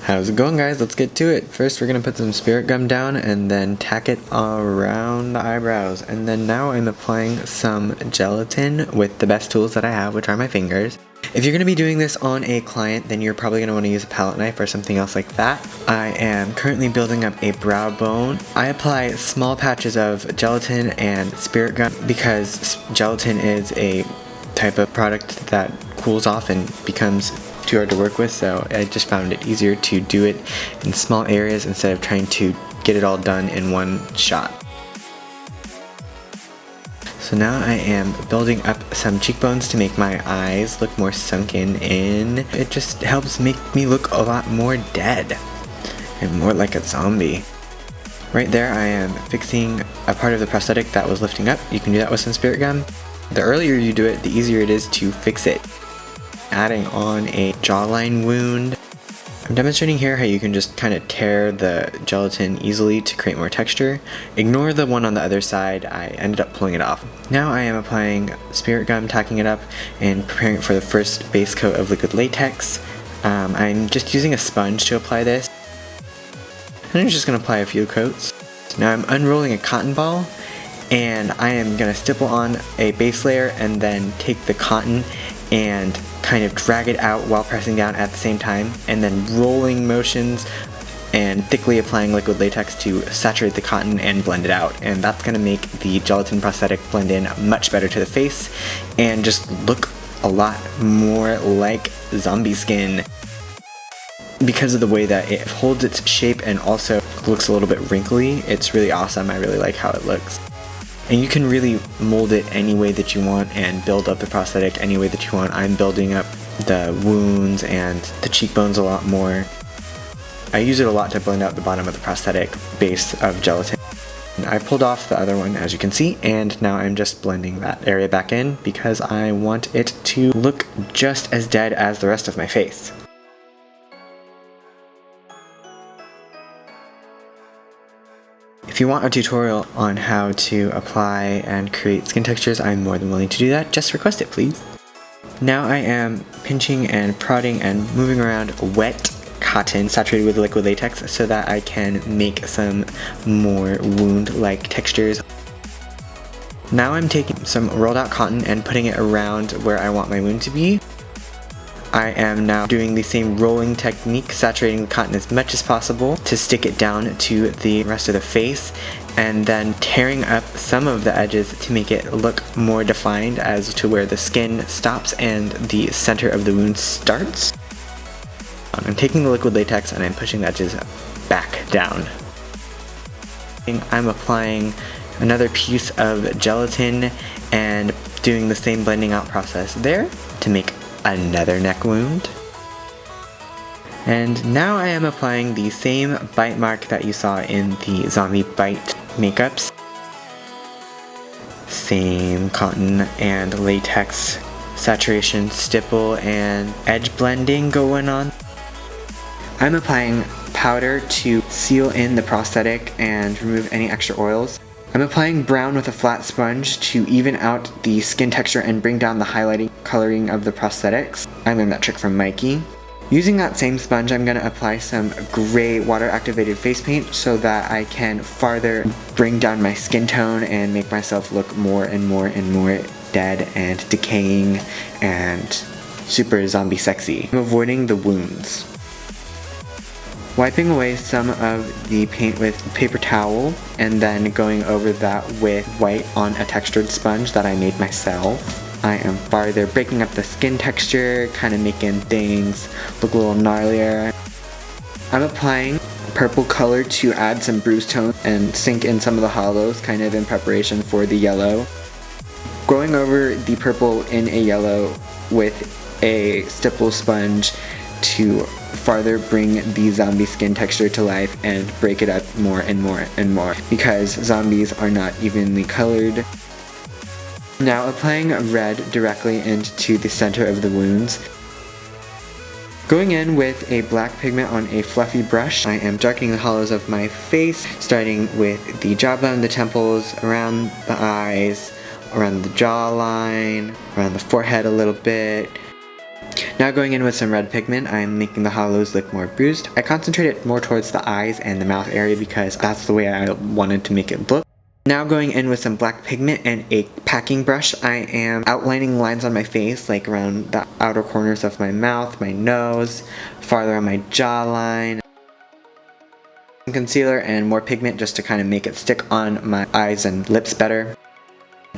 How's it going, guys? Let's get to it. First, we're gonna put some spirit gum down and then tack it around the eyebrows. And then now I'm applying some gelatin with the best tools that I have, which are my fingers. If you're gonna be doing this on a client, then you're probably gonna wanna use a palette knife or something else like that. I am currently building up a brow bone. I apply small patches of gelatin and spirit gum because gelatin is a type of product that cools off and becomes too hard to work with, so I just found it easier to do it in small areas instead of trying to get it all done in one shot. So now I am building up some cheekbones to make my eyes look more sunken in. It just helps make me look a lot more dead and more like a zombie. Right there I am fixing a part of the prosthetic that was lifting up. You can do that with some spirit gum. The earlier you do it, the easier it is to fix it. Adding on a jawline wound. I'm demonstrating here how you can just kind of tear the gelatin easily to create more texture. Ignore the one on the other side, I ended up pulling it off. Now I am applying spirit gum, tacking it up, and preparing it for the first base coat of liquid latex. I'm just using a sponge to apply this. And I'm just going to apply a few coats. Now I'm unrolling a cotton ball, and I am going to stipple on a base layer and then take the cotton and kind of drag it out while pressing down at the same time, and then rolling motions and thickly applying liquid latex to saturate the cotton and blend it out. And that's going to make the gelatin prosthetic blend in much better to the face and just look a lot more like zombie skin. Because of the way that it holds its shape and also looks a little bit wrinkly, it's really awesome. I really like how it looks. And you can really mold it any way that you want and build up the prosthetic any way that you want. I'm building up the wounds and the cheekbones a lot more. I use it a lot to blend out the bottom of the prosthetic base of gelatin. I pulled off the other one, as you can see, and now I'm just blending that area back in because I want it to look just as dead as the rest of my face. If you want a tutorial on how to apply and create skin textures, I'm more than willing to do that. Just request it, please. Now I am pinching and prodding and moving around wet cotton saturated with liquid latex so that I can make some more wound-like textures. Now I'm taking some rolled out cotton and putting it around where I want my wound to be. I am now doing the same rolling technique, saturating the cotton as much as possible to stick it down to the rest of the face, and then tearing up some of the edges to make it look more defined as to where the skin stops and the center of the wound starts. I'm taking the liquid latex and I'm pushing the edges back down. I'm applying another piece of gelatin and doing the same blending out process there to make another neck wound. And now I am applying the same bite mark that you saw in the zombie bite makeups. Same cotton and latex saturation, stipple, and edge blending going on. I'm applying powder to seal in the prosthetic and remove any extra oils. I'm applying brown with a flat sponge to even out the skin texture and bring down the highlighting coloring of the prosthetics. I learned that trick from Mikey. Using that same sponge, I'm going to apply some gray water activated face paint so that I can farther bring down my skin tone and make myself look more and more and more dead and decaying and super zombie sexy. I'm avoiding the wounds. Wiping away some of the paint with a paper towel and then going over that with white on a textured sponge that I made myself. I am farther breaking up the skin texture, kind of making things look a little gnarlier. I'm applying purple color to add some bruise tone and sink in some of the hollows, kind of in preparation for the yellow. Going over the purple in a yellow with a stipple sponge to farther bring the zombie skin texture to life and break it up more and more and more because zombies are not evenly colored. Now applying red directly into the center of the wounds. Going in with a black pigment on a fluffy brush, I am darkening the hollows of my face, starting with the jawbone, the temples, around the eyes, around the jawline, around the forehead a little bit. Now going in with some red pigment, I'm making the hollows look more bruised. I concentrate it more towards the eyes and the mouth area because that's the way I wanted to make it look. Now going in with some black pigment and a packing brush, I am outlining lines on my face, like around the outer corners of my mouth, my nose, farther on my jawline. Concealer and more pigment just to kind of make it stick on my eyes and lips better.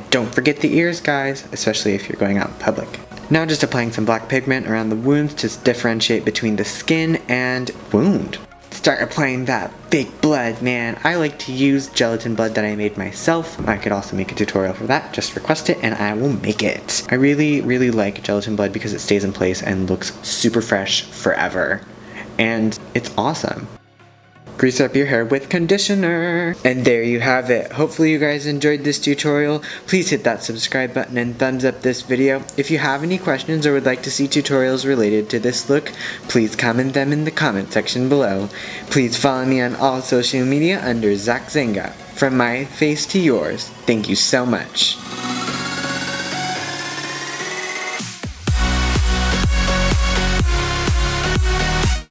Don't forget the ears, guys, especially if you're going out in public. Now just applying some black pigment around the wounds to differentiate between the skin and wound. Start applying that fake blood, man. I like to use gelatin blood that I made myself. I could also make a tutorial for that. Just request it and I will make it. I really like gelatin blood because it stays in place and looks super fresh forever. And it's awesome. Grease up your hair with conditioner. And there you have it. Hopefully you guys enjoyed this tutorial. Please hit that subscribe button and thumbs up this video. If you have any questions or would like to see tutorials related to this look, please comment them in the comment section below. Please follow me on all social media under Zach Zenga. From my face to yours, thank you so much.